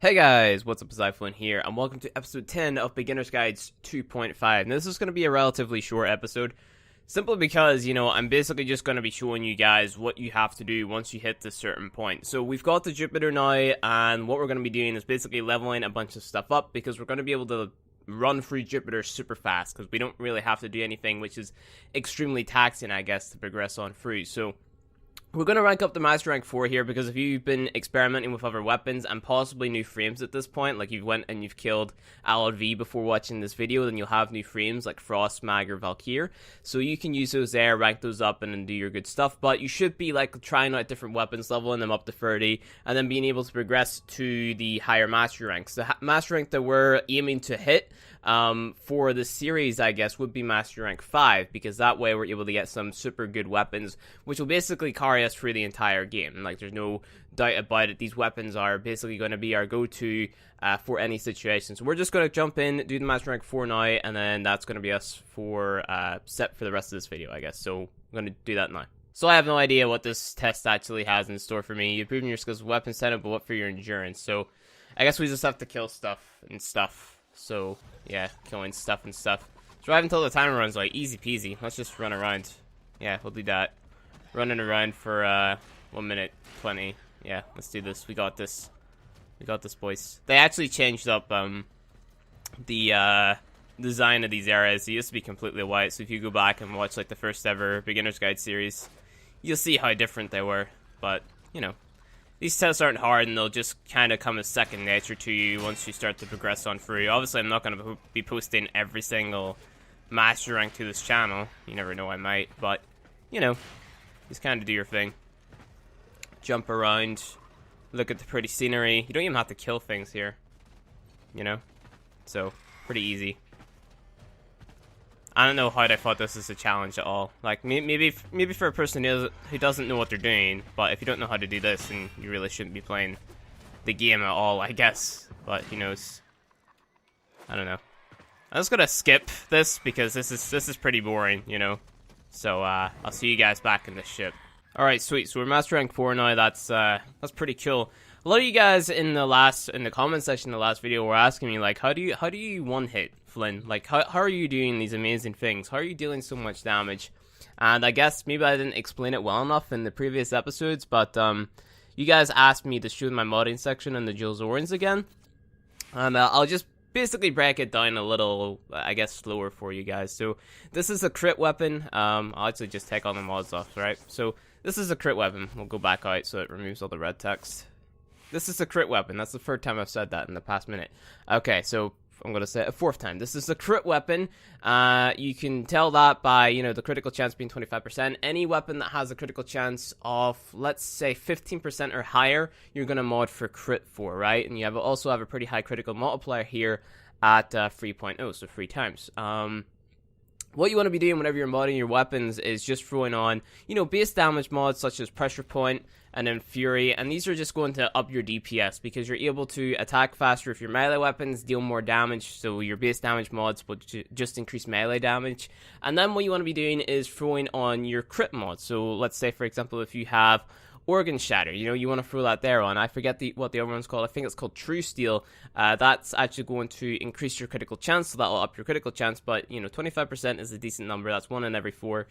Hey guys, what's up, Zyphone here, and welcome to episode 10 of Beginner's Guides 2.5. Now, this is going to be a relatively short episode, simply because, I'm basically just going to be showing you guys what you have to do once you hit this certain point. So, we've got the Jupiter now, and what we're going to be doing is basically leveling a bunch of stuff up, because we're going to be able to run through Jupiter super fast, because we don't really have to do anything, which is extremely taxing, I guess, to progress on through. So, we're going to rank up the Master Rank 4 here because if you've been experimenting with other weapons and possibly new frames at this point, like you've went and you've killed Allard V before watching this video, then you'll have new frames like Frost, Mag, or Valkyr. So you can use those there, rank those up, and then do your good stuff. But you should be like trying out different weapons, leveling them up to 30, and then being able to progress to the higher Master Ranks. The Master Rank that we're aiming to hit for the series, I guess, would be Master Rank 5, because that way we're able to get some super good weapons, which will basically carry us through the entire game. Like, there's no doubt about it. These weapons are basically going to be our go-to for any situation. So we're just going to jump in, do the Master Rank 4 now, and then that's going to be us for set for the rest of this video, I guess. So I'm going to do that now. So I have no idea what this test actually has in store for me. You're improving your skills with weapon setup, but what for your endurance? So I guess we just have to kill stuff and stuff. So, yeah, killing stuff and stuff. Survive until the timer runs out. Easy peasy. Let's just run around. Yeah, we'll do that. Running around for 1 minute 20. Yeah, let's do this. We got this. We got this, boys. They actually changed up the design of these areas. It used to be completely white, so if you go back and watch like the first ever Beginner's Guide series, you'll see how different they were. But, these tests aren't hard, and they'll just kind of come as second nature to you once you start to progress on through. Obviously, I'm not going to be posting every single Master Rank to this channel. You never know, I might. But, just kind of do your thing. Jump around. Look at the pretty scenery. You don't even have to kill things here. So, pretty easy. I don't know how they thought this is a challenge at all. Like, maybe for a person who doesn't know what they're doing, but if you don't know how to do this, then you really shouldn't be playing the game at all, I guess. But who knows? I don't know. I'm just gonna skip this because this is pretty boring, So I'll see you guys back in the ship. All right, sweet. So we're Master Rank 4 now. That's pretty cool. A lot of you guys in the comment section in the last video were asking me, like, how do you one hit Flynn? Like, how are you doing these amazing things? How are you dealing so much damage? And I guess maybe I didn't explain it well enough in the previous episodes, but you guys asked me to show my modding section and the Jules Orange again, and I'll just basically break it down a little, I guess, slower for you guys. So this is a crit weapon. I'll actually just take all the mods off, right? So this is a crit weapon. We'll go back out so it removes all the red text. This is a crit weapon. That's the third time I've said that in the past minute. Okay, so I'm going to say it a fourth time. This is a crit weapon. You can tell that by, the critical chance being 25%. Any weapon that has a critical chance of, let's say, 15% or higher, you're going to mod for crit for, right? And you also have a pretty high critical multiplier here at 3.0, so 3 times. What you want to be doing whenever you're modding your weapons is just throwing on, base damage mods such as Pressure Point and then Fury, and these are just going to up your DPS because you're able to attack faster with your melee weapons, deal more damage, so your base damage mods will just increase melee damage. And then what you want to be doing is throwing on your crit mods. So let's say, for example, if you have Organ Shatter, you want to throw that there on. I forget what the other one's called. I think it's called True Steel. That's actually going to increase your critical chance, so that'll up your critical chance, but, 25% is a decent number. That's 1 in every 4.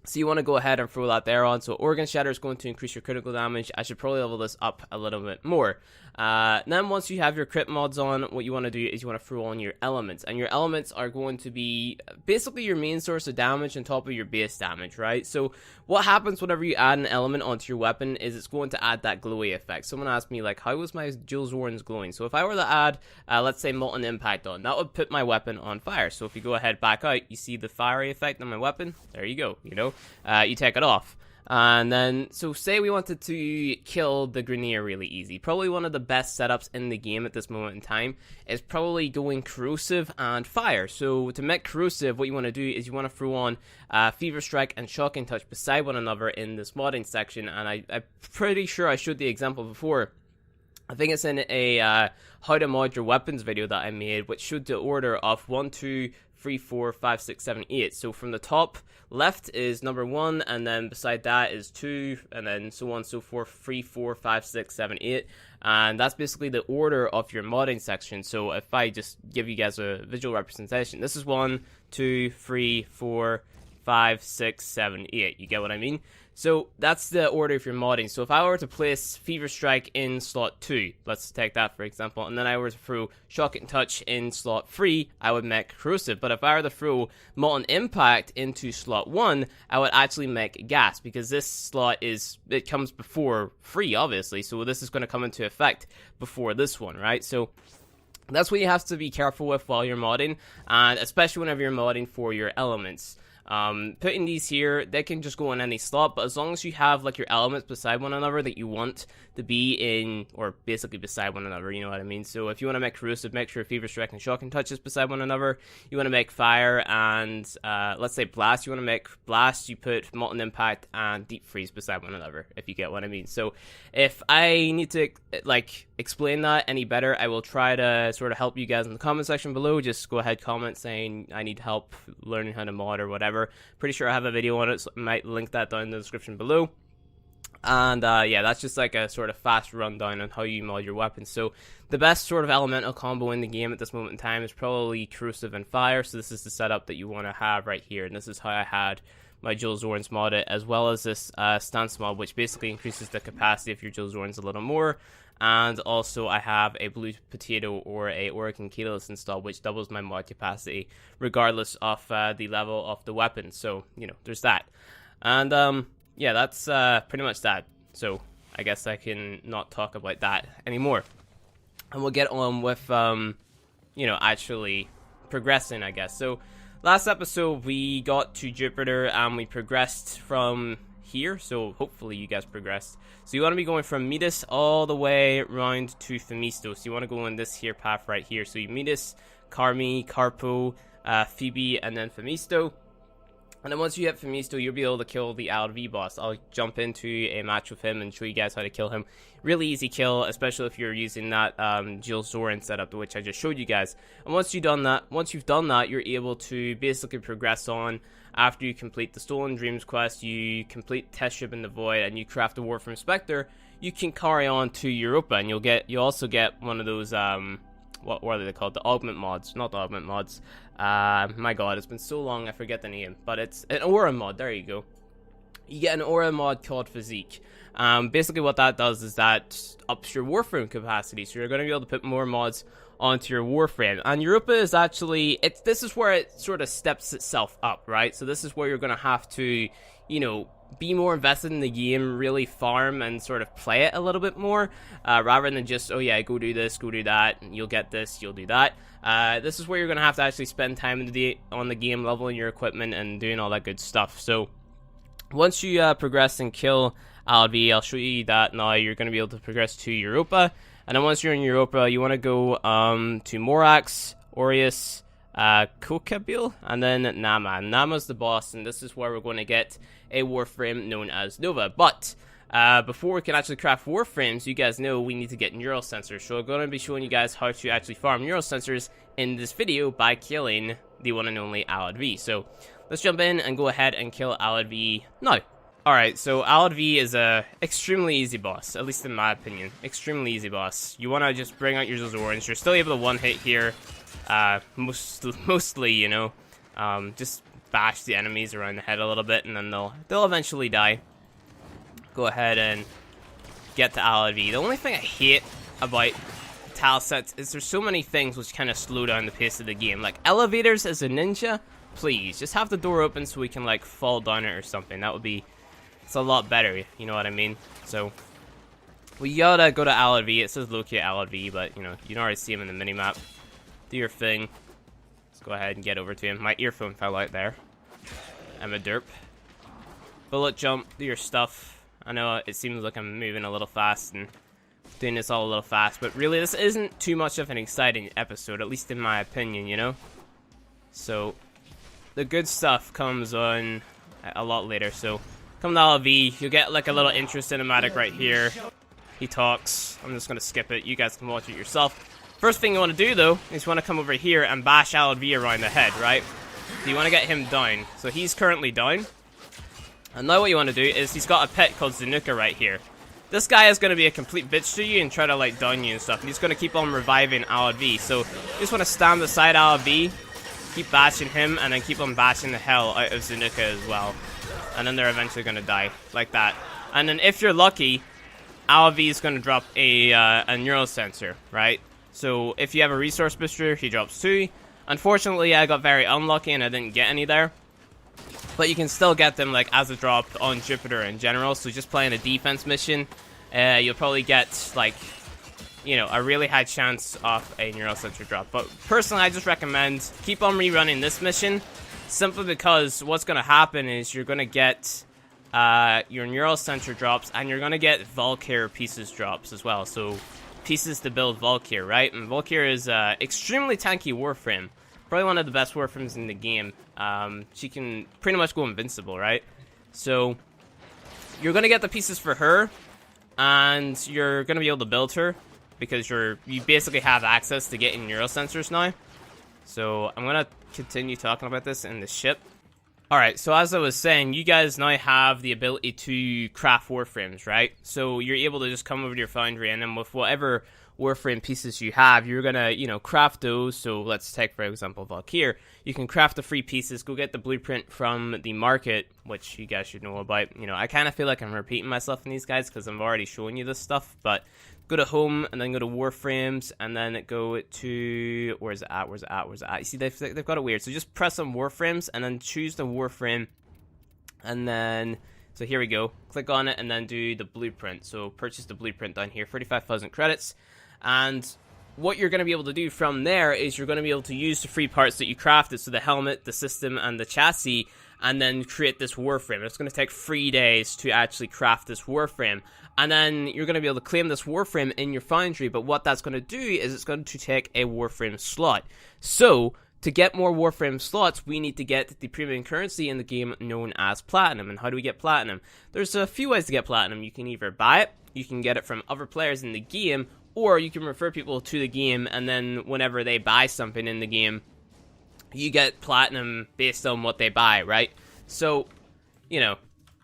So you want to go ahead and throw that there on. So Organ Shatter is going to increase your critical damage. I should probably level this up a little bit more. Then once you have your crit mods on, what you want to do is you want to throw on your elements. And your elements are going to be basically your main source of damage on top of your base damage, right? So what happens whenever you add an element onto your weapon is it's going to add that glowy effect. Someone asked me, like, how was my Jules Orange glowing? So if I were to add, let's say, Molten Impact on, that would put my weapon on fire. So if you go ahead back out, you see the fiery effect on my weapon. There you go, you take it off. And then, so say we wanted to kill the Grenier really easy. Probably one of the best setups in the game at this moment in time is probably going Corrosive and Fire. So to make Corrosive, what you want to do is you want to throw on Fever Strike and Shocking Touch beside one another in this modding section. And I'm pretty sure I showed the example before. I think it's in a how to mod your weapons video that I made, which showed the order of 1, 2, 3, 4, 5, 6, 7, 8. So from the top left is number 1, and then beside that is 2, and then so on and so forth, 3, 4, 5, 6, 7, 8. And that's basically the order of your modding section. So if I just give you guys a visual representation, this is 1, 2, 3, 4, 5, 6, 7, 8. You get what I mean? So that's the order of your modding. So if I were to place Fever Strike in slot 2, let's take that for example, and then I were to throw Shock and Touch in slot 3, I would make Corrosive. But if I were to throw Molten Impact into slot 1, I would actually make Gas, because this slot it comes before 3, obviously. So this is going to come into effect before this one, right? So that's what you have to be careful with while you're modding, and especially whenever you're modding for your elements. Putting these here, they can just go in any slot, but as long as you have like your elements beside one another that you want to be in, or basically beside one another, you know what I mean? So if you want to make Corrosive, make sure Fever Strike and Shock and Touch is beside one another. You want to make Fire and, let's say Blast, you want to make Blast, you put Molten Impact and Deep Freeze beside one another, if you get what I mean. So if I need to, like, explain that any better, I will try to sort of help you guys in the comment section below. Just go ahead, comment saying I need help learning how to mod or whatever. Pretty sure I have a video on it, so I might link that down in the description below. And yeah, that's just like a sort of fast rundown on how you mod your weapons. So the best sort of elemental combo in the game at this moment in time is probably Corrosive and Fire. So this is the setup that you want to have right here, and this is how I had my Dual Zorns modded, as well as this stance mod, which basically increases the capacity of your Dual Zorns a little more. And also I have a Blue Potato or a Oregon Keyless installed, which doubles my mod capacity regardless of the level of the weapon. So, you know, there's that. And yeah, that's pretty much that. So I guess I can not talk about that anymore. And we'll get on with, you know, actually progressing, I guess. So last episode we got to Jupiter and we progressed from here, so hopefully you guys progressed. So you want to be going from Metis all the way around to Themisto. So you want to go on this here path right here. So you Metis, Carmi, Carpo, Phoebe, and then Themisto. And then once you hit Themisto, you'll be able to kill the LV boss. I'll jump into a match with him and show you guys how to kill him. Really easy kill, especially if you're using that Jill Zoran setup, which I just showed you guys. And once you've done that, you're able to basically progress on. After you complete the Stolen Dreams quest, you complete Test Ship in the Void, and you craft the Warframe Spectre, you can carry on to Europa, and you'll also get one of those what are they called? The augment mods, not the augment mods. My god, it's been so long I forget the name, but it's an aura mod. There you go. You get an aura mod called Physique. Basically what that does is that ups your Warframe capacity, so you're going to be able to put more mods onto your Warframe. And Europa is actually, this is where it sort of steps itself up, right? So this is where you're going to have to, you know, be more invested in the game, really farm and sort of play it a little bit more, rather than just, oh yeah, go do this, go do that, and you'll get this, you'll do that. This is where you're going to have to actually spend time on the game, leveling your equipment and doing all that good stuff. So once you progress and kill Alvi, I'll show you that now you're going to be able to progress to Europa. And then once you're in Europa, you want to go to Morax, Aureus, Kokabil, and then Nama. Nama's the boss, and this is where we're going to get a Warframe known as Nova. But before we can actually craft Warframes, you guys know we need to get Neural Sensors. So I'm going to be showing you guys how to actually farm Neural Sensors in this video by killing the one and only Alad V. So let's jump in and go ahead and kill Alad V now. Alright, so Alad V is a extremely easy boss, at least in my opinion. Extremely easy boss. You want to just bring out your Zazorans. You're still able to one-hit here, mostly, you know. Just bash the enemies around the head a little bit, and then they'll eventually die. Go ahead and get to Alad V. The only thing I hate about tile sets is there's so many things which kind of slow down the pace of the game. Like elevators as a ninja, please, just have the door open so we can, like, fall down it or something. That would be... it's a lot better, you know what I mean? So, we gotta go to Alad V. It says locate Alad V, but, you know, you can already see him in the minimap. Do your thing. Let's go ahead and get over to him. My earphone fell out there. I'm a derp. Bullet jump, do your stuff. I know it seems like I'm moving a little fast and doing this all a little fast, but really this isn't too much of an exciting episode, at least in my opinion, you know? So, the good stuff comes on a lot later, so... come to Alad V, you'll get like a little intro cinematic right here. He talks. I'm just going to skip it. You guys can watch it yourself. First thing you want to do, though, is you want to come over here and bash LV around the head, right? So you want to get him down. So he's currently down. And now what you want to do is he's got a pet called Zanuka right here. This guy is going to be a complete bitch to you and try to, like, down you and stuff. And he's going to keep on reviving LV. So you just want to stand beside LV, keep bashing him, and then keep on bashing the hell out of Zanuka as well. And then they're eventually going to die, like that. And then if you're lucky, LV is going to drop a neural sensor, right? So if you have a resource booster, he drops 2. Unfortunately, I got very unlucky and I didn't get any there. But you can still get them, like, as a drop on Jupiter in general. So just playing a defense mission, you'll probably get, like, you know, a really high chance of a neural sensor drop. But personally, I just recommend keep on rerunning this mission, simply because what's going to happen is you're going to get your neural sensor drops, and you're going to get Valkyr pieces drops as well. So pieces to build Valkyr, right? And Valkyr is extremely tanky Warframe. Probably one of the best Warframes in the game. She can pretty much go invincible, right? So you're going to get the pieces for her, and you're going to be able to build her, because you basically have access to getting neural sensors now. So I'm going to continue talking about this in the ship. Alright, so as I was saying, you guys now have the ability to craft Warframes, right? So you're able to just come over to your foundry, and then with whatever Warframe pieces you have, you're gonna, you know, craft those. So let's take, for example, Valkyr. You can craft the free pieces, go get the blueprint from the market, which you guys should know about. You know, I kind of feel like I'm repeating myself in these guys, because I'm already showing you this stuff, but go to home, and then go to Warframes, and then go to, where's it at? You see, they've got it weird. So just press on Warframes, and then choose the Warframe, and then, so here we go. Click on it, and then do the blueprint. So purchase the blueprint down here, 35,000 credits. And what you're going to be able to do from there is you're going to be able to use the free parts that you crafted, so the helmet, the system, and the chassis, and then create this Warframe. It's going to take 3 days to actually craft this Warframe. And then you're going to be able to claim this Warframe in your foundry, but what that's going to do is it's going to take a Warframe slot. So, to get more Warframe slots, we need to get the premium currency in the game known as Platinum. And how do we get Platinum? There's a few ways to get Platinum. You can either buy it, you can get it from other players in the game, or you can refer people to the game, and then whenever they buy something in the game, you get Platinum based on what they buy, right? So, you know,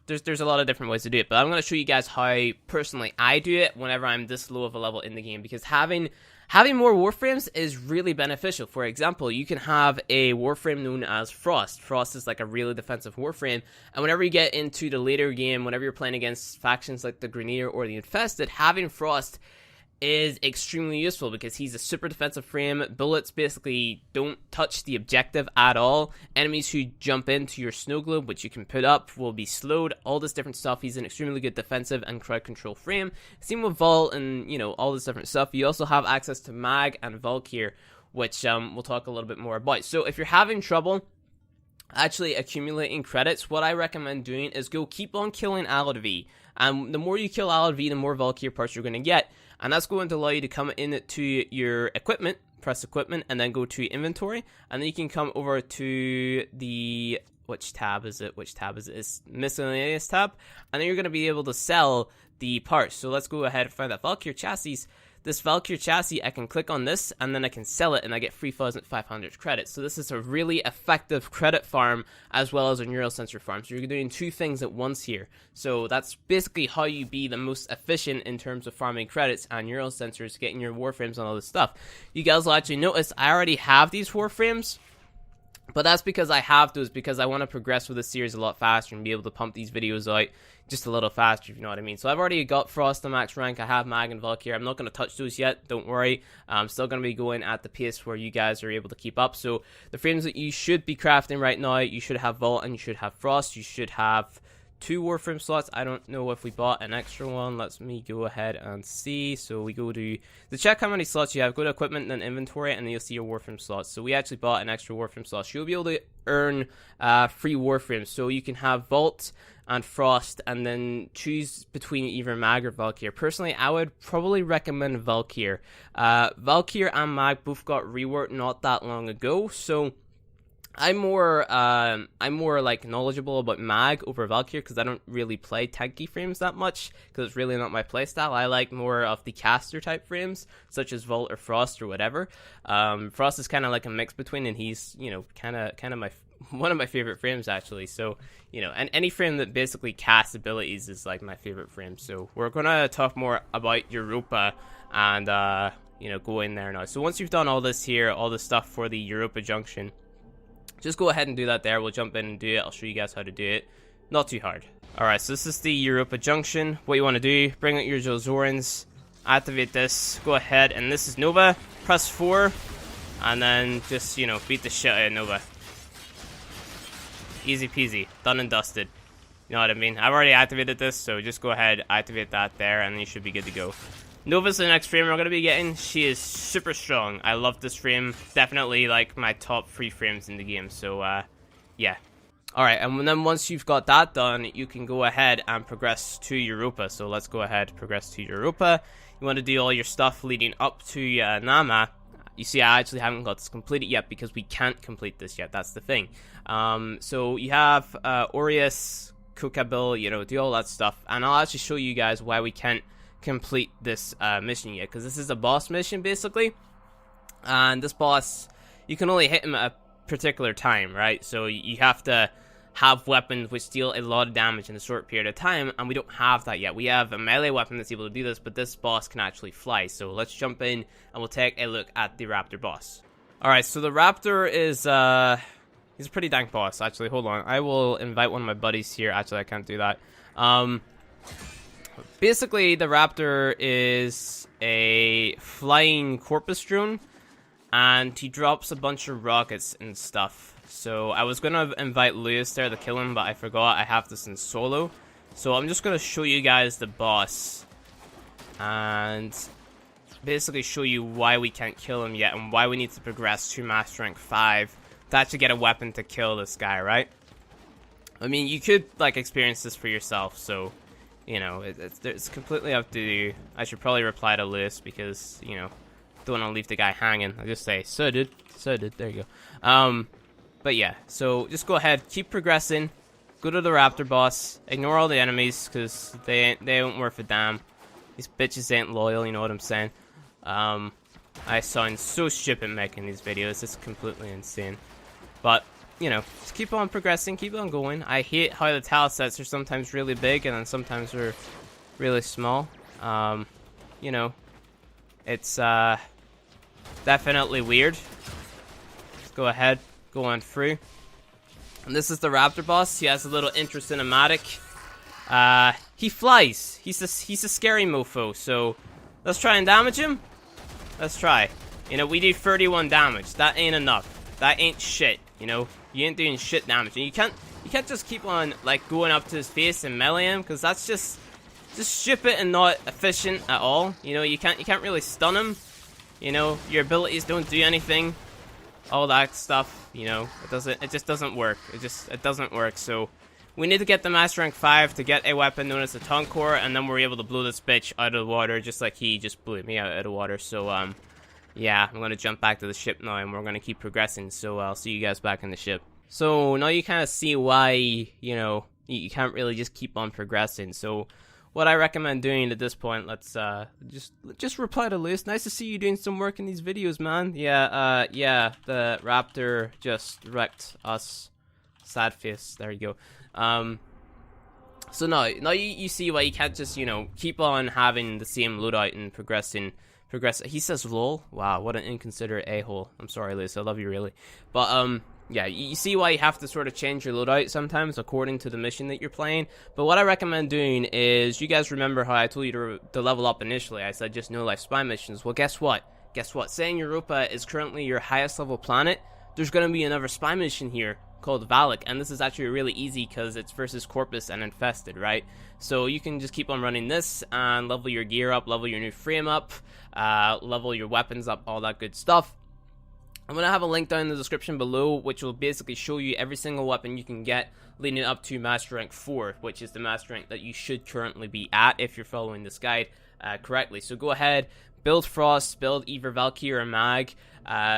there's a lot of different ways to do it, but I'm going to show you guys how, personally, I do it whenever I'm this low of a level in the game, because having more Warframes is really beneficial. For example, you can have a Warframe known as Frost. Frost is like a really defensive Warframe, and whenever you get into the later game, whenever you're playing against factions like the Grenadier or the Infested, having Frost is extremely useful, because he's a super defensive frame. Bullets basically don't touch the objective at all. Enemies who jump into your snow globe, which you can put up, will be slowed. All this different stuff. He's an extremely good defensive and crowd control frame. Same with Vol and, you know, all this different stuff. You also have access to Mag and Valkyr, which we'll talk a little bit more about. So if you're having trouble actually accumulating credits, what I recommend doing is go keep on killing LV. And the more you kill LV, the more Valkyr parts you're going to get. And that's going to allow you to come into your equipment, press equipment, and then go to inventory. And then you can come over to the, which tab is it? It's miscellaneous tab. And then you're going to be able to sell the parts. So let's go ahead and find that Valkyr chassis. This Valkyr chassis, I can click on this, and then I can sell it, and I get 3,500 credits. So this is a really effective credit farm, as well as a neural sensor farm. So you're doing two things at once here. So that's basically how you be the most efficient in terms of farming credits and neural sensors, getting your Warframes and all this stuff. You guys will actually notice I already have these Warframes, but that's because I have those, because I want to progress with this series a lot faster and be able to pump these videos out just a little faster, if you know what I mean. So I've already got Frost to max rank. I have Mag and Valkyr. I'm not going to touch those yet, don't worry. I'm still going to be going at the pace where you guys are able to keep up. So the frames that you should be crafting right now, you should have Vault and you should have Frost. You should have 2 Warframe slots. I don't know if we bought an extra one. Let me go ahead and see. So we go to check how many slots you have. Go to equipment and then inventory, and then you'll see your Warframe slots. So we actually bought an extra Warframe slot. So you'll be able to earn free Warframes. So you can have Vault and Frost, and then choose between either Mag or Valkyr. Personally, I would probably recommend Valkyr. Valkyr and Mag both got reworked not that long ago, so I'm more like knowledgeable about Mag over Valkyr because I don't really play tanky frames that much because it's really not my playstyle. I like more of the caster type frames such as Volt or Frost or whatever. Frost is kind of like a mix between, and he's kind of my one of my favorite frames actually. So and any frame that basically casts abilities is like my favorite frame. So we're gonna talk more about Europa and go in there now. So once you've done all this here, all the stuff for the Europa Junction, just go ahead and do that there. We'll jump in and do it. I'll show you guys how to do it. Not too hard. Alright, so this is the Europa Junction. What you want to do, bring out your Zolzorans, activate this, go ahead, and this is Nova. Press 4, and then just, beat the shit out of Nova. Easy peasy. Done and dusted. You know what I mean? I've already activated this, so just go ahead, activate that there, and you should be good to go. Nova's the next frame we're going to be getting. She is super strong. I love this frame. Definitely like my top 3 frames in the game. So, yeah. Alright, and then once you've got that done, you can go ahead and progress to Europa. So let's go ahead, progress to Europa. You want to do all your stuff leading up to Nama. You see, I actually haven't got this completed yet because we can't complete this yet. That's the thing. So you have Aureus, Kokabil, do all that stuff. And I'll actually show you guys why we can't complete this mission yet, because this is a boss mission basically, and this boss you can only hit him at a particular time, right? So you have to have weapons which deal a lot of damage in a short period of time, and we don't have that yet. We have a melee weapon that's able to do this, but this boss can actually fly. So let's jump in and we'll take a look at the Raptor boss. Alright, so the Raptor is he's a pretty dank boss actually. Hold on, I will invite one of my buddies here. Actually, I can't do that. Basically, the Raptor is a flying corpus drone, and he drops a bunch of rockets and stuff. So I was going to invite Lewis there to kill him, but I forgot I have this in solo. So I'm just going to show you guys the boss, and basically show you why we can't kill him yet, and why we need to progress to Master Rank 5 to actually get a weapon to kill this guy, right? I mean, you could, like, experience this for yourself, so it's completely up to you. I should probably reply to Lewis because, don't want to leave the guy hanging. I'll just say, so dude, there you go. But yeah, so just go ahead, keep progressing, go to the Raptor boss, ignore all the enemies because they ain't worth a damn. These bitches ain't loyal, you know what I'm saying? I sound so stupid making these videos, it's completely insane. But just keep on progressing, keep on going. I hate how the tile sets are sometimes really big and then sometimes they're really small. It's definitely weird. Let's go ahead, go on through. And this is the Raptor boss. He has a little interest cinematic. He flies. He's a scary mofo. So let's try and damage him. Let's try. We do 31 damage. That ain't enough. That ain't shit. You ain't doing shit damage. And you can't just keep on like going up to his face and melee him, because that's just stupid and not efficient at all. You can't really stun him. Your abilities don't do anything. All that stuff. It just doesn't work. It doesn't work. So we need to get the Master Rank 5 to get a weapon known as the Tongue Core, and then we're able to blow this bitch out of the water, just like he just blew me out of the water. So yeah, I'm gonna jump back to the ship now, and we're gonna keep progressing. So I'll see you guys back in the ship. So now you kind of see why you can't really just keep on progressing. So what I recommend doing at this point, let's just reply to Lewis. Nice to see you doing some work in these videos, man. Yeah, the Raptor just wrecked us. Sad face. There you go. So now you see why you can't just keep on having the same loadout and progressing. He says lol. Wow, what an inconsiderate a-hole. I'm sorry, Lewis. I love you really. But yeah, you see why you have to sort of change your loadout sometimes according to the mission that you're playing. But what I recommend doing is, you guys remember how I told you to level up initially. I said just no life spy missions. Well, guess what? Saying Europa is currently your highest level planet, there's going to be another spy mission here called Valak, and this is actually really easy because it's versus Corpus and Infested, right? So you can just keep on running this and level your gear up, level your new frame up, level your weapons up, all that good stuff. I'm going to have a link down in the description below, which will basically show you every single weapon you can get leading up to Master Rank 4, which is the Master Rank that you should currently be at if you're following this guide correctly. So go ahead, build Frost, build either Valkyrie or Mag.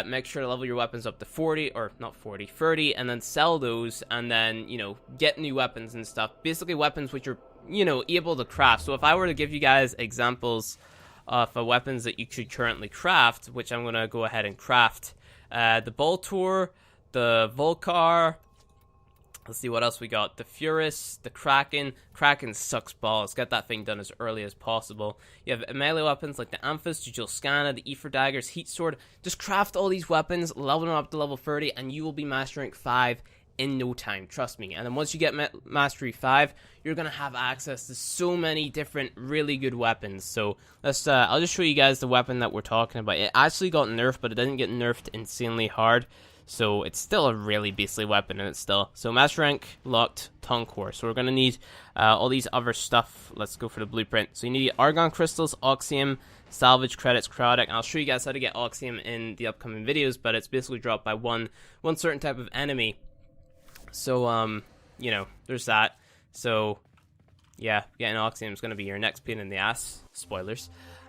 Make sure to level your weapons up to 40, or not 40, 30, and then sell those, and then, you know, get new weapons and stuff. Basically weapons which you're, you know, able to craft. So if I were to give you guys examples of weapons that you could currently craft, which I'm going to go ahead and craft, the Boltor, the Volcar, let's see what else we got, the Furus, the Kraken. Kraken sucks balls, get that thing done as early as possible. You have melee weapons like the Amphis, the Jewel Scanner, the Aether Daggers, Heat Sword. Just craft all these weapons, level them up to level 30, and you will be Master Rank 5 in no time, trust me. And then once you get Mastery 5, you're gonna have access to so many different really good weapons. So let's I'll just show you guys the weapon that we're talking about. It actually got nerfed, but it didn't get nerfed insanely hard, so it's still a really beastly weapon, and it's still so Master Rank locked Tongue Core. So we're gonna need all these other stuff. Let's go for the blueprint. So you need Argon Crystals, Oxium, Salvage Credits, Crowdic. I'll show you guys how to get Oxium in the upcoming videos, but it's basically dropped by one certain type of enemy. So, you know, there's that. So, yeah, getting Oxium is going to be your next pain in the ass. Spoilers.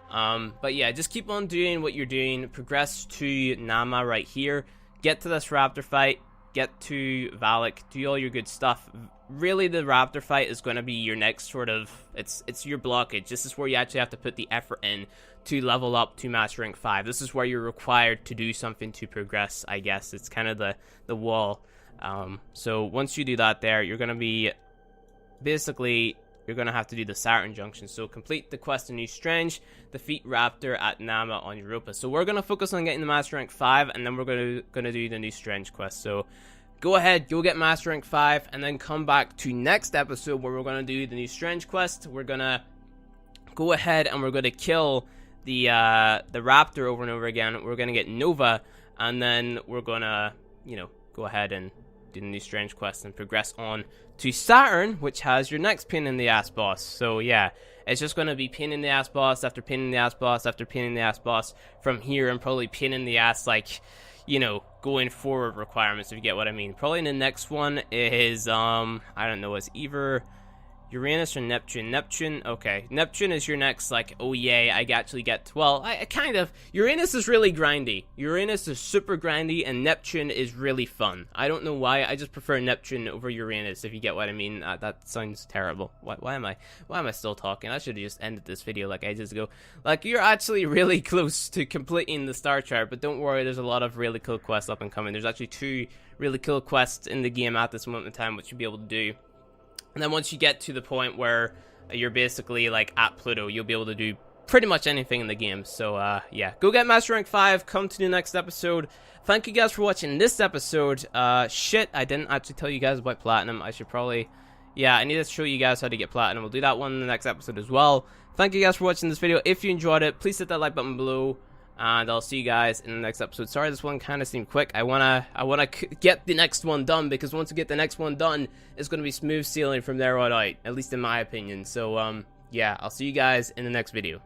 But yeah, just keep on doing what you're doing. Progress to Nama right here. Get to this Raptor fight. Get to Valak. Do all your good stuff. Really, the Raptor fight is going to be your next sort of... It's your blockage. This is where you actually have to put the effort in to level up to Master Rank 5. This is where you're required to do something to progress, I guess. It's kind of the wall. So once you do that there, you're going to be, basically, you're going to have to do the Saturn Junction. So complete the quest in New Strange, defeat Raptor at Nama on Europa. So we're going to focus on getting the Master Rank 5, and then we're going to do the New Strange quest. So go ahead, go get Master Rank 5, and then come back to next episode where we're going to do the New Strange quest. We're going to go ahead and we're going to kill the Raptor over and over again. We're going to get Nova, and then we're going to, you know, go ahead and do the New Strange quest and progress on to Saturn, which has your next pain in the ass boss. So yeah, it's just going to be pain in the ass boss after pain in the ass boss after pain in the ass boss from here, and probably pain in the ass, like, you know, going forward requirements, if you get what I mean. Probably the next one is I don't know, it's either Uranus or Neptune. Neptune, okay. Neptune is your next, like, oh yay, I actually get, well, I kind of, Uranus is really grindy. Uranus is super grindy, and Neptune is really fun. I don't know why, I just prefer Neptune over Uranus, if you get what I mean. That sounds terrible. Why am I still talking? I should have just ended this video like ages ago. Like, you're actually really close to completing the star chart, but don't worry, there's a lot of really cool quests up and coming. There's actually 2 really cool quests in the game at this moment in time, which you'll be able to do. And then once you get to the point where you're basically, like, at Pluto, you'll be able to do pretty much anything in the game. So, yeah. Go get Master Rank 5. Come to the next episode. Thank you guys for watching this episode. Shit, I didn't actually tell you guys about Platinum. I should probably... Yeah, I need to show you guys how to get Platinum. We'll do that one in the next episode as well. Thank you guys for watching this video. If you enjoyed it, please hit that like button below. And I'll see you guys in the next episode. Sorry, this one kind of seemed quick. I wanna get the next one done, because once we get the next one done, it's gonna be smooth sailing from there on out. At least in my opinion. So, yeah, I'll see you guys in the next video.